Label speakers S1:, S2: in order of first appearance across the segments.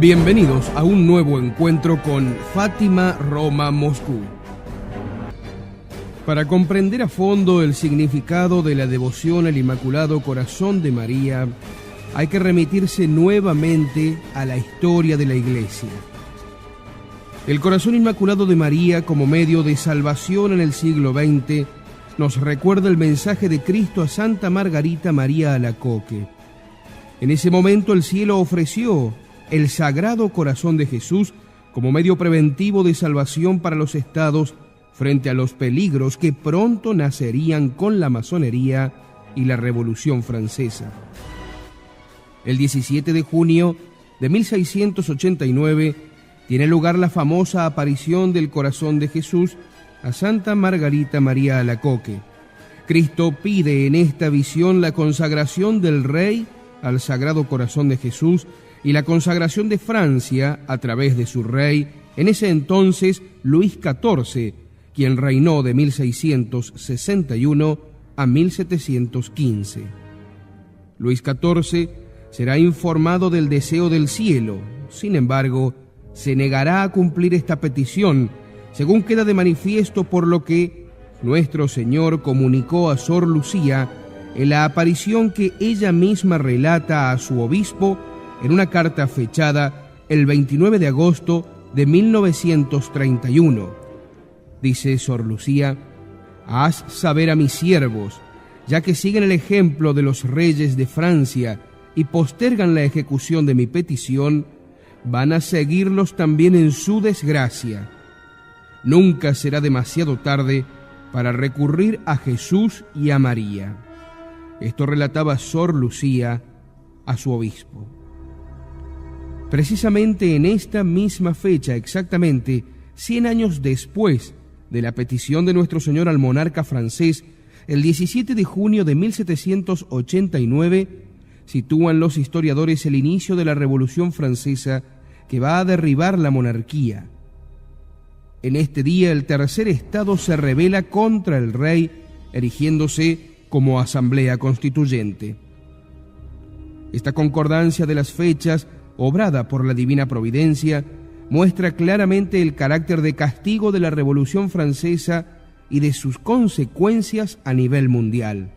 S1: Bienvenidos a un nuevo encuentro con Fátima, Roma, Moscú. Para comprender a fondo el significado de la devoción al Inmaculado Corazón de María, hay que remitirse nuevamente a la historia de la Iglesia. El Corazón Inmaculado de María como medio de salvación en el siglo XX nos recuerda el mensaje de Cristo a Santa Margarita María Alacoque. En ese momento el cielo ofreció el Sagrado Corazón de Jesús como medio preventivo de salvación para los estados frente a los peligros que pronto nacerían con la masonería y la Revolución Francesa. El 17 de junio de 1689 tiene lugar la famosa aparición del Corazón de Jesús a Santa Margarita María Alacoque. Cristo pide en esta visión la consagración del Rey al Sagrado Corazón de Jesús y la consagración de Francia a través de su rey, en ese entonces Luis XIV, quien reinó de 1661 a 1715. Luis XIV será informado del deseo del cielo, sin embargo, se negará a cumplir esta petición, según queda de manifiesto por lo que nuestro Señor comunicó a Sor Lucía en la aparición que ella misma relata a su obispo en una carta fechada el 29 de agosto de 1931. Dice Sor Lucía: «Haz saber a mis siervos, ya que siguen el ejemplo de los reyes de Francia y postergan la ejecución de mi petición, van a seguirlos también en su desgracia. Nunca será demasiado tarde para recurrir a Jesús y a María». Esto relataba Sor Lucía a su obispo. Precisamente en esta misma fecha, exactamente 100 años después de la petición de nuestro Señor al monarca francés, el 17 de junio de 1789, sitúan los historiadores el inicio de la Revolución Francesa que va a derribar la monarquía. En este día el tercer estado se rebela contra el rey, erigiéndose como asamblea constituyente. Esta concordancia de las fechas, obrada por la divina providencia, muestra claramente el carácter de castigo de la Revolución Francesa y de sus consecuencias a nivel mundial.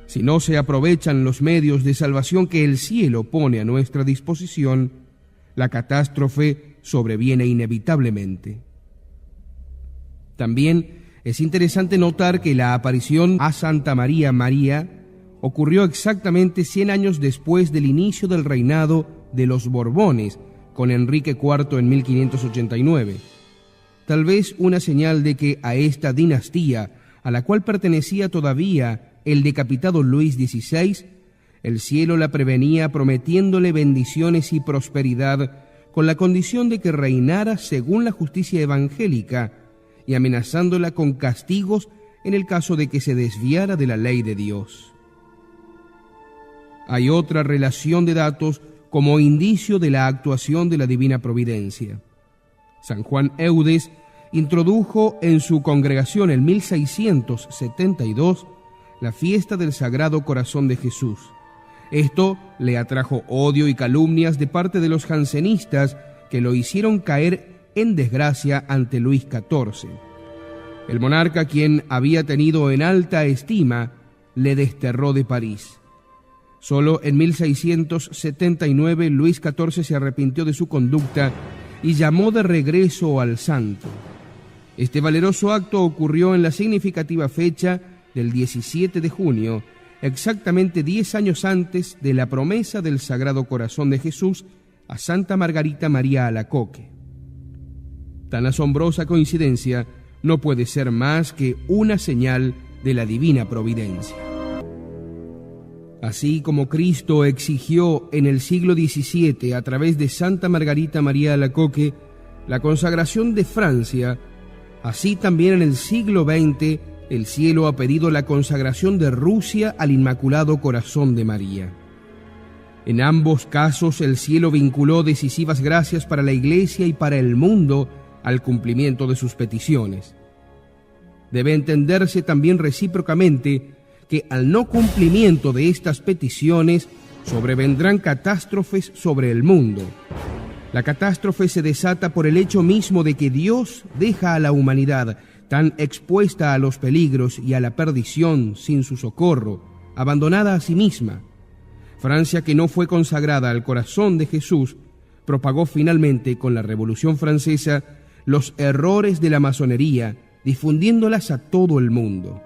S1: Si no se aprovechan los medios de salvación que el cielo pone a nuestra disposición, la catástrofe sobreviene inevitablemente. También es interesante notar que la aparición a Santa María ocurrió exactamente 100 años después del inicio del reinado de los Borbones, con Enrique IV en 1589. Tal vez una señal de que a esta dinastía, a la cual pertenecía todavía el decapitado Luis XVI, el cielo la prevenía prometiéndole bendiciones y prosperidad, con la condición de que reinara según la justicia evangélica y amenazándola con castigos en el caso de que se desviara de la ley de Dios. Hay otra relación de datos como indicio de la actuación de la divina providencia. San Juan Eudes introdujo en su congregación en 1672 la fiesta del Sagrado Corazón de Jesús. Esto le atrajo odio y calumnias de parte de los jansenistas que lo hicieron caer en desgracia ante Luis XIV. El monarca, quien había tenido en alta estima, le desterró de París. Solo en 1679 Luis XIV se arrepintió de su conducta y llamó de regreso al santo. Este valeroso acto ocurrió en la significativa fecha del 17 de junio, exactamente 10 años antes de la promesa del Sagrado Corazón de Jesús a Santa Margarita María Alacoque. Tan asombrosa coincidencia no puede ser más que una señal de la divina providencia. Así como Cristo exigió en el siglo XVII, a través de Santa Margarita María Alacoque, la consagración de Francia, así también en el siglo XX el cielo ha pedido la consagración de Rusia al Inmaculado Corazón de María. En ambos casos el cielo vinculó decisivas gracias para la Iglesia y para el mundo al cumplimiento de sus peticiones. Debe entenderse también recíprocamente que al no cumplimiento de estas peticiones sobrevendrán catástrofes sobre el mundo, La catástrofe se desata por el hecho mismo de que Dios deja a la humanidad tan expuesta a los peligros y a la perdición sin su socorro, abandonada a sí misma. Francia, que no fue consagrada al corazón de Jesús, propagó finalmente con la Revolución Francesa los errores de la masonería, difundiéndolas a todo el mundo.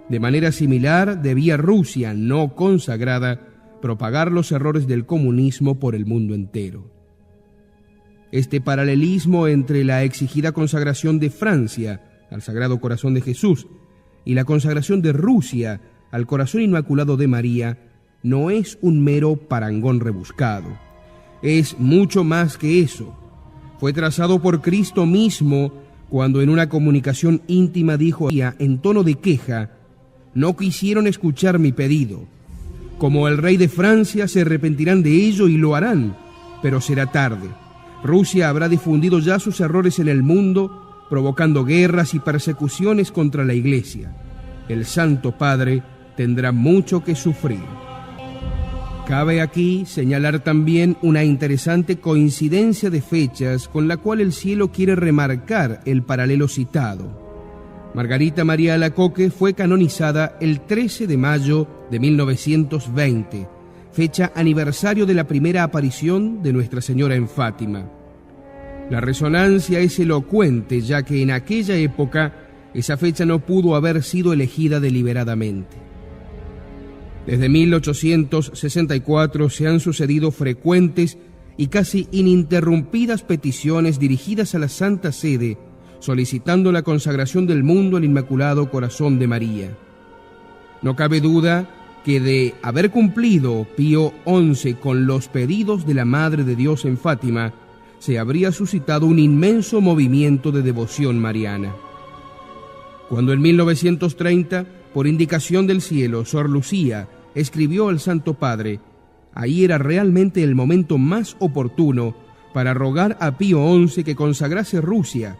S1: De manera similar, debía Rusia, no consagrada, propagar los errores del comunismo por el mundo entero. Este paralelismo entre la exigida consagración de Francia al Sagrado Corazón de Jesús y la consagración de Rusia al Corazón Inmaculado de María no es un mero parangón rebuscado. Es mucho más que eso. Fue trazado por Cristo mismo cuando en una comunicación íntima dijo en tono de queja: «No quisieron escuchar mi pedido. Como el rey de Francia se arrepentirán de ello y lo harán, pero será tarde. Rusia habrá difundido ya sus errores en el mundo, provocando guerras y persecuciones contra la Iglesia. El Santo Padre tendrá mucho que sufrir». Cabe aquí señalar también una interesante coincidencia de fechas con la cual el cielo quiere remarcar el paralelo citado. Margarita María Alacoque fue canonizada el 13 de mayo de 1920, fecha aniversario de la primera aparición de Nuestra Señora en Fátima. La resonancia es elocuente, ya que en aquella época esa fecha no pudo haber sido elegida deliberadamente. Desde 1864 se han sucedido frecuentes y casi ininterrumpidas peticiones dirigidas a la Santa Sede, solicitando la consagración del mundo al Inmaculado Corazón de María. No cabe duda que de haber cumplido Pío XI con los pedidos de la Madre de Dios en Fátima, se habría suscitado un inmenso movimiento de devoción mariana. Cuando en 1930, por indicación del cielo, Sor Lucía escribió al Santo Padre, ahí era realmente el momento más oportuno para rogar a Pío XI que consagrase Rusia,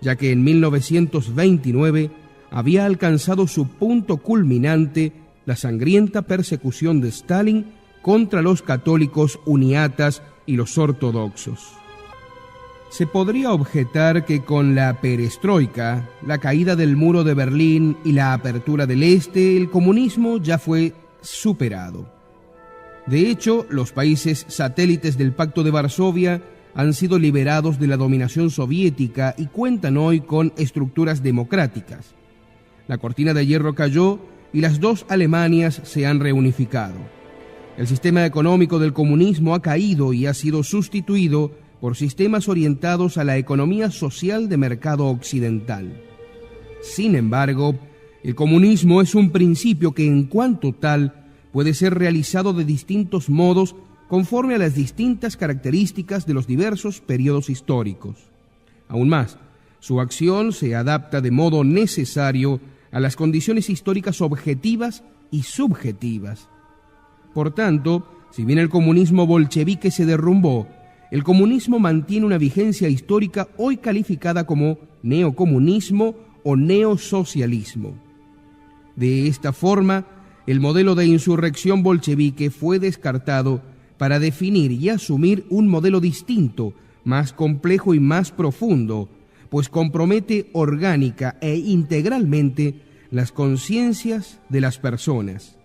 S1: ya que en 1929 había alcanzado su punto culminante la sangrienta persecución de Stalin contra los católicos uniatas y los ortodoxos. Se podría objetar que con la perestroika, la caída del muro de Berlín y la apertura del Este, el comunismo ya fue superado. De hecho, los países satélites del Pacto de Varsovia han sido liberados de la dominación soviética y cuentan hoy con estructuras democráticas. La cortina de hierro cayó y las dos Alemanias se han reunificado. El sistema económico del comunismo ha caído y ha sido sustituido por sistemas orientados a la economía social de mercado occidental. Sin embargo, el comunismo es un principio que en cuanto tal puede ser realizado de distintos modos conforme a las distintas características de los diversos periodos históricos. Aún más, su acción se adapta de modo necesario a las condiciones históricas objetivas y subjetivas. Por tanto, si bien el comunismo bolchevique se derrumbó, el comunismo mantiene una vigencia histórica hoy calificada como neocomunismo o neosocialismo. De esta forma, el modelo de insurrección bolchevique fue descartado para definir y asumir un modelo distinto, más complejo y más profundo, pues compromete orgánica e integralmente las conciencias de las personas.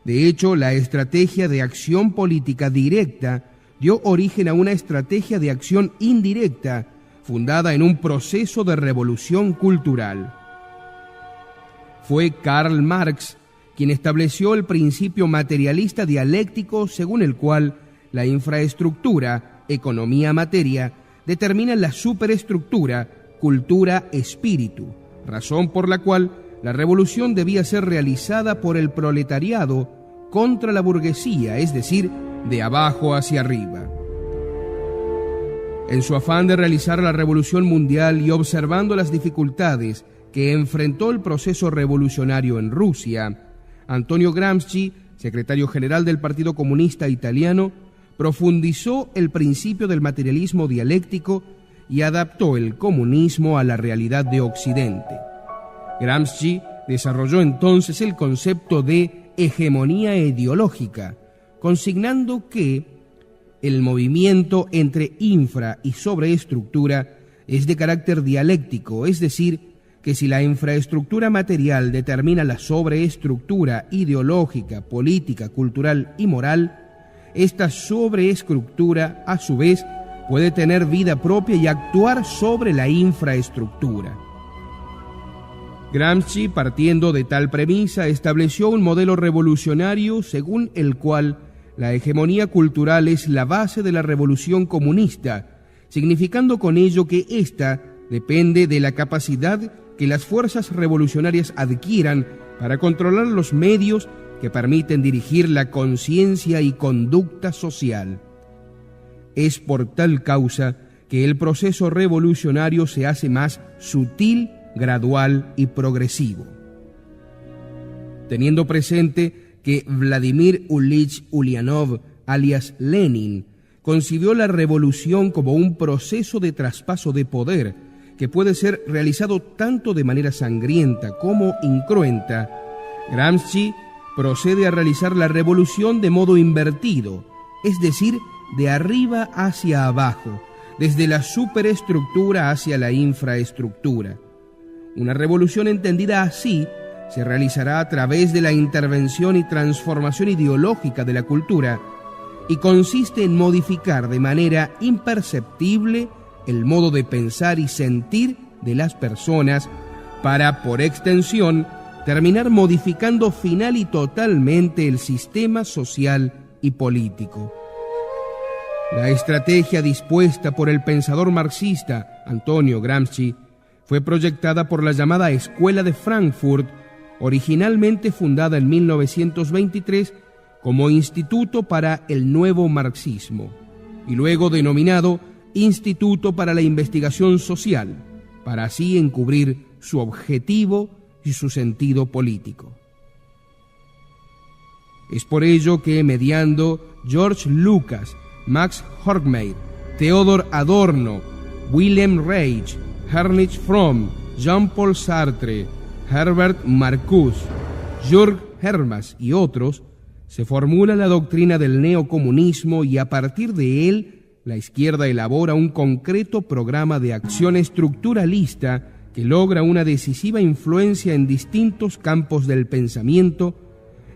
S1: De hecho, la estrategia de acción política directa dio origen a una estrategia de acción indirecta, fundada en un proceso de revolución cultural. Fue Karl Marx quien estableció el principio materialista dialéctico según el cual la infraestructura, economía-materia, determina la superestructura, cultura-espíritu, razón por la cual la revolución debía ser realizada por el proletariado contra la burguesía, es decir, de abajo hacia arriba. En su afán de realizar la revolución mundial y observando las dificultades que enfrentó el proceso revolucionario en Rusia, Antonio Gramsci, secretario general del Partido Comunista Italiano, profundizó el principio del materialismo dialéctico y adaptó el comunismo a la realidad de Occidente. Gramsci desarrolló entonces el concepto de hegemonía ideológica, consignando que el movimiento entre infra y sobreestructura es de carácter dialéctico, es decir, que si la infraestructura material determina la sobreestructura ideológica, política, cultural y moral, esta sobreestructura, a su vez, puede tener vida propia y actuar sobre la infraestructura. Gramsci, partiendo de tal premisa, estableció un modelo revolucionario según el cual la hegemonía cultural es la base de la revolución comunista, significando con ello que ésta depende de la capacidad que las fuerzas revolucionarias adquieran para controlar los medios que permiten dirigir la conciencia y conducta social. Es por tal causa que el proceso revolucionario se hace más sutil, gradual y progresivo. Teniendo presente que Vladimir Ilich Ulyanov, alias Lenin, concibió la revolución como un proceso de traspaso de poder que puede ser realizado tanto de manera sangrienta como incruenta, Gramsci procede a realizar la revolución de modo invertido, es decir, de arriba hacia abajo, desde la superestructura hacia la infraestructura. Una revolución entendida así se realizará a través de la intervención y transformación ideológica de la cultura y consiste en modificar de manera imperceptible el modo de pensar y sentir de las personas para, por extensión, terminar modificando final y totalmente el sistema social y político. La estrategia dispuesta por el pensador marxista Antonio Gramsci fue proyectada por la llamada Escuela de Frankfurt, originalmente fundada en 1923 como Instituto para el Nuevo Marxismo, y luego denominado Instituto para la Investigación Social, para así encubrir su objetivo y su sentido político. Es por ello que, mediando George Lucas, Max Horkheimer, Theodor Adorno, Wilhelm Reich, Heinrich Fromm, Jean-Paul Sartre, Herbert Marcuse, Jürg Habermas y otros, se formula la doctrina del neocomunismo y a partir de él, la izquierda elabora un concreto programa de acción estructuralista que logra una decisiva influencia en distintos campos del pensamiento,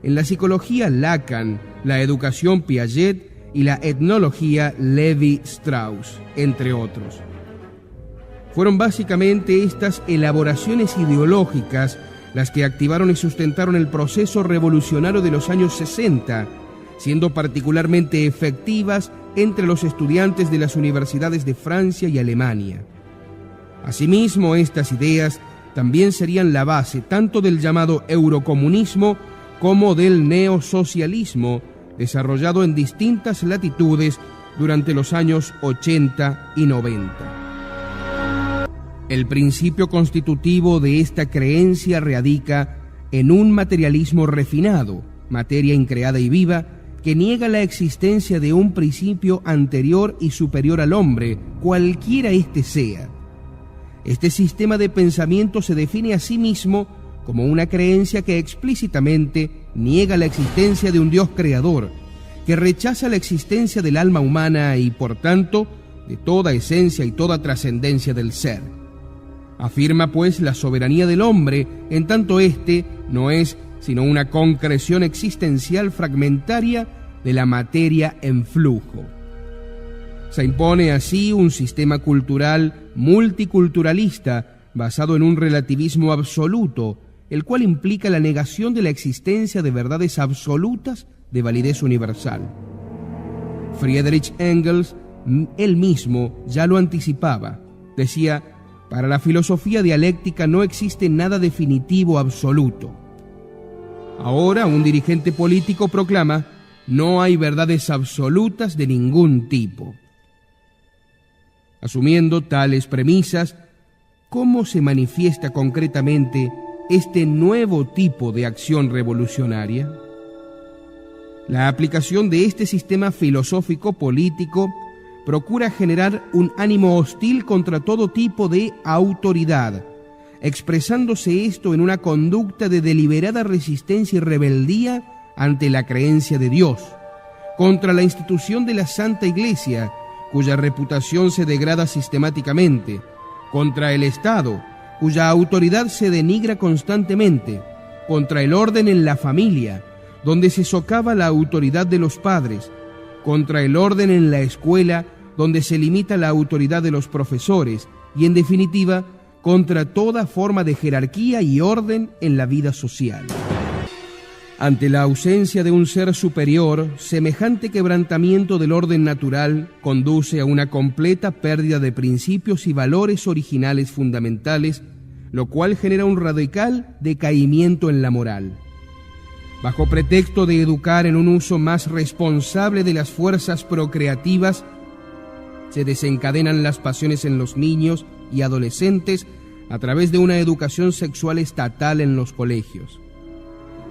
S1: en la psicología Lacan, la educación Piaget y la etnología Levi-Strauss, entre otros. Fueron básicamente estas elaboraciones ideológicas las que activaron y sustentaron el proceso revolucionario de los años 60, siendo particularmente efectivas entre los estudiantes de las universidades de Francia y Alemania. Asimismo, estas ideas también serían la base tanto del llamado eurocomunismo como del neosocialismo, desarrollado en distintas latitudes durante los años 80 y 90. El principio constitutivo de esta creencia radica en un materialismo refinado, materia increada y viva, que niega la existencia de un principio anterior y superior al hombre, cualquiera éste sea. Este sistema de pensamiento se define a sí mismo como una creencia que explícitamente niega la existencia de un Dios creador, que rechaza la existencia del alma humana y, por tanto, de toda esencia y toda trascendencia del ser. Afirma, pues, la soberanía del hombre, en tanto éste no es sino una concreción existencial fragmentaria de la materia en flujo. Se impone así un sistema cultural multiculturalista basado en un relativismo absoluto, el cual implica la negación de la existencia de verdades absolutas de validez universal. Friedrich Engels, él mismo, ya lo anticipaba. Decía: para la filosofía dialéctica no existe nada definitivo absoluto. Ahora un dirigente político proclama: no hay verdades absolutas de ningún tipo. Asumiendo tales premisas, ¿cómo se manifiesta concretamente este nuevo tipo de acción revolucionaria? La aplicación de este sistema filosófico-político procura generar un ánimo hostil contra todo tipo de autoridad, expresándose esto en una conducta de deliberada resistencia y rebeldía ante la creencia de Dios, contra la institución de la Santa Iglesia, cuya reputación se degrada sistemáticamente, contra el Estado, cuya autoridad se denigra constantemente, contra el orden en la familia, donde se socava la autoridad de los padres, contra el orden en la escuela, donde se limita la autoridad de los profesores, y en definitiva, contra toda forma de jerarquía y orden en la vida social. Ante la ausencia de un ser superior, semejante quebrantamiento del orden natural conduce a una completa pérdida de principios y valores originales fundamentales, lo cual genera un radical decaimiento en la moral. Bajo pretexto de educar en un uso más responsable de las fuerzas procreativas, se desencadenan las pasiones en los niños y adolescentes a través de una educación sexual estatal en los colegios.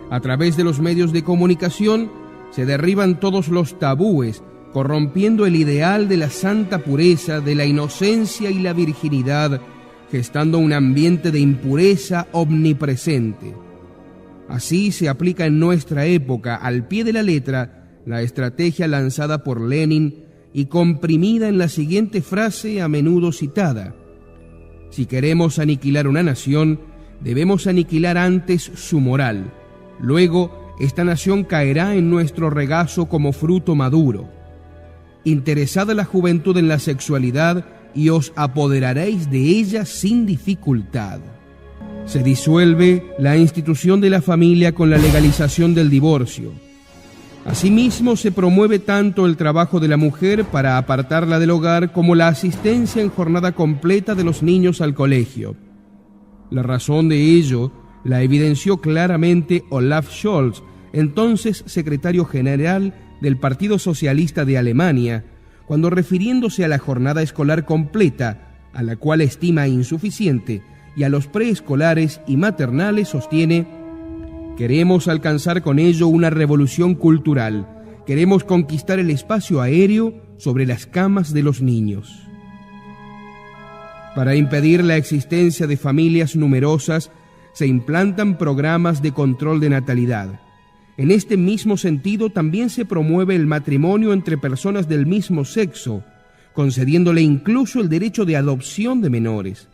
S1: A través de los medios de comunicación se derriban todos los tabúes, corrompiendo el ideal de la santa pureza, de la inocencia y la virginidad, gestando un ambiente de impureza omnipresente. Así se aplica en nuestra época, al pie de la letra, la estrategia lanzada por Lenin y comprimida en la siguiente frase a menudo citada: si queremos aniquilar una nación, debemos aniquilar antes su moral. Luego, esta nación caerá en nuestro regazo como fruto maduro. Interesad a la juventud en la sexualidad y os apoderaréis de ella sin dificultad. Se disuelve la institución de la familia con la legalización del divorcio. Asimismo, se promueve tanto el trabajo de la mujer para apartarla del hogar como la asistencia en jornada completa de los niños al colegio. La razón de ello la evidenció claramente Olaf Scholz, entonces secretario general del Partido Socialista de Alemania, cuando refiriéndose a la jornada escolar completa, a la cual estima insuficiente, y a los preescolares y maternales sostiene: queremos alcanzar con ello una revolución cultural, queremos conquistar el espacio aéreo sobre las camas de los niños. Para impedir la existencia de familias numerosas, se implantan programas de control de natalidad. En este mismo sentido, también se promueve el matrimonio entre personas del mismo sexo, concediéndole incluso el derecho de adopción de menores.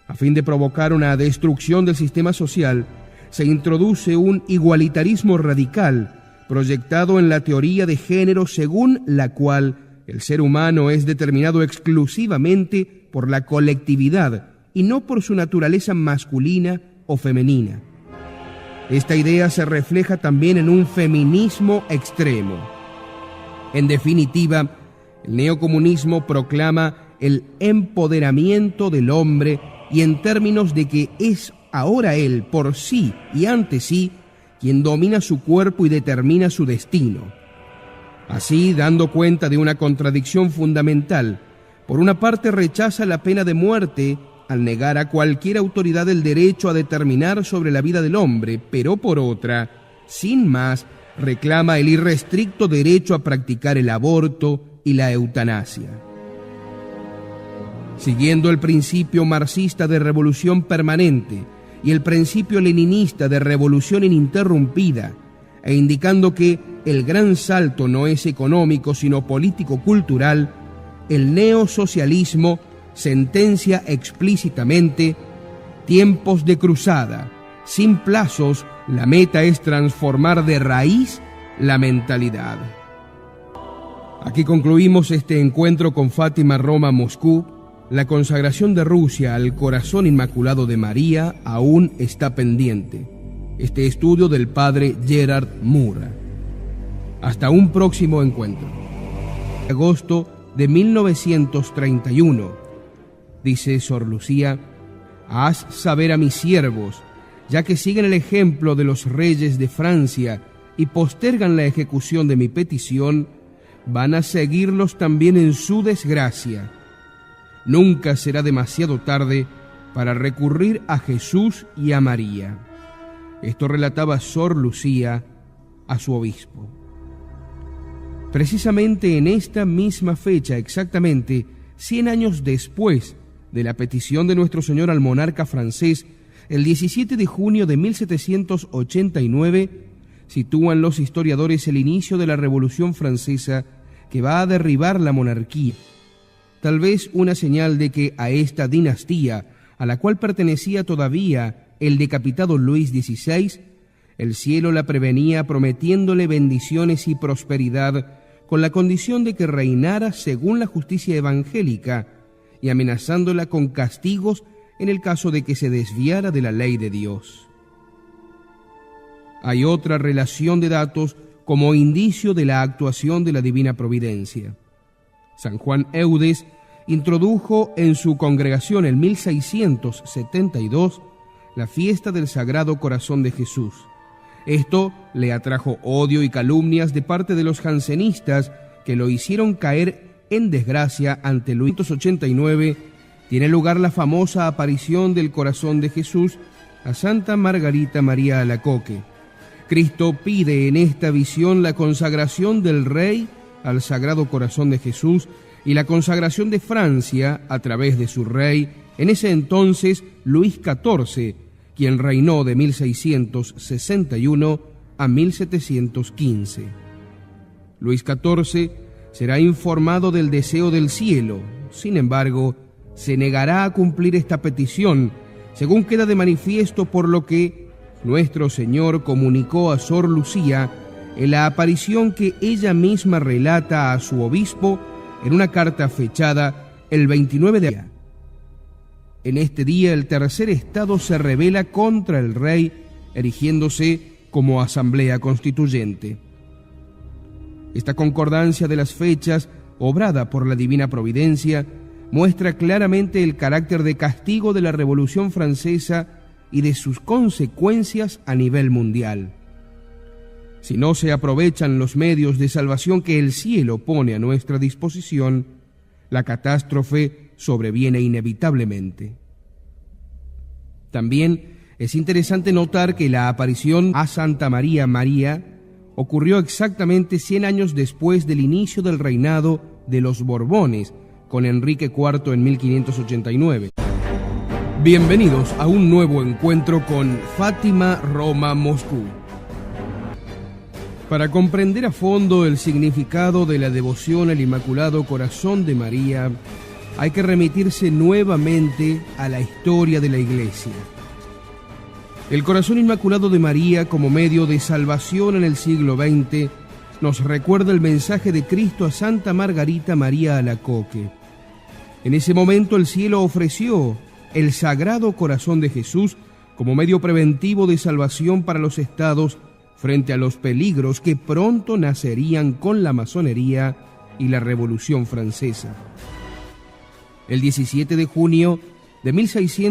S1: A fin de provocar una destrucción del sistema social, se introduce un igualitarismo radical, proyectado en la teoría de género según la cual el ser humano es determinado exclusivamente por la colectividad y no por su naturaleza masculina o femenina. Esta idea se refleja también en un feminismo extremo. En definitiva, el neocomunismo proclama el empoderamiento del hombre y en términos de que es ahora él, por sí y ante sí, quien domina su cuerpo y determina su destino. Así, dando cuenta de una contradicción fundamental, por una parte rechaza la pena de muerte al negar a cualquier autoridad el derecho a determinar sobre la vida del hombre, pero por otra, sin más, reclama el irrestricto derecho a practicar el aborto y la eutanasia. Siguiendo el principio marxista de revolución permanente y el principio leninista de revolución ininterrumpida, e indicando que el gran salto no es económico sino político-cultural, el neosocialismo sentencia explícitamente: tiempos de cruzada, sin plazos, la meta es transformar de raíz la mentalidad. Aquí concluimos este encuentro con Fátima Roma Moscú. La consagración de Rusia al corazón inmaculado de María aún está pendiente. Este estudio del padre Gerard Moore. Hasta un próximo encuentro. Agosto de 1931. Dice Sor Lucía: haz saber a mis siervos, ya que siguen el ejemplo de los reyes de Francia y postergan la ejecución de mi petición, van a seguirlos también en su desgracia. Nunca será demasiado tarde para recurrir a Jesús y a María. Esto relataba Sor Lucía a su obispo. Precisamente en esta misma fecha, exactamente 100 años después de la petición de Nuestro Señor al monarca francés, el 17 de junio de 1789, sitúan los historiadores el inicio de la Revolución Francesa que va a derribar la monarquía. Tal vez una señal de que a esta dinastía, a la cual pertenecía todavía el decapitado Luis XVI, el cielo la prevenía prometiéndole bendiciones y prosperidad con la condición de que reinara según la justicia evangélica y amenazándola con castigos en el caso de que se desviara de la ley de Dios. Hay otra relación de datos como indicio de la actuación de la divina providencia. San Juan Eudes introdujo en su congregación en 1672 la fiesta del Sagrado Corazón de Jesús. Esto le atrajo odio y calumnias de parte de los jansenistas que lo hicieron caer en desgracia. Ante Luis 89 tiene lugar la famosa aparición del Corazón de Jesús a Santa Margarita María Alacoque. Cristo pide en esta visión la consagración del rey al Sagrado Corazón de Jesús y la consagración de Francia a través de su rey, en ese entonces Luis XIV, quien reinó de 1661 a 1715. Luis XIV será informado del deseo del cielo, sin embargo, se negará a cumplir esta petición, según queda de manifiesto por lo que nuestro Señor comunicó a Sor Lucía en la aparición que ella misma relata a su obispo en una carta fechada el 29 de abril. En este día el tercer estado se rebela contra el rey, erigiéndose como asamblea constituyente. Esta concordancia de las fechas, obrada por la divina providencia, muestra claramente el carácter de castigo de la Revolución Francesa y de sus consecuencias a nivel mundial. Si no se aprovechan los medios de salvación que el cielo pone a nuestra disposición, la catástrofe sobreviene inevitablemente. También es interesante notar que la aparición a Santa María ocurrió exactamente 100 años después del inicio del reinado de los Borbones, con Enrique IV en 1589. Bienvenidos a un nuevo encuentro con Fátima, Roma, Moscú. Para comprender a fondo el significado de la devoción al Inmaculado Corazón de María, hay que remitirse nuevamente a la historia de la Iglesia. El Corazón Inmaculado de María como medio de salvación en el siglo XX nos recuerda el mensaje de Cristo a Santa Margarita María Alacoque. En ese momento el cielo ofreció el Sagrado Corazón de Jesús como medio preventivo de salvación para los estados frente a los peligros que pronto nacerían con la masonería y la Revolución Francesa. El 17 de junio de 1600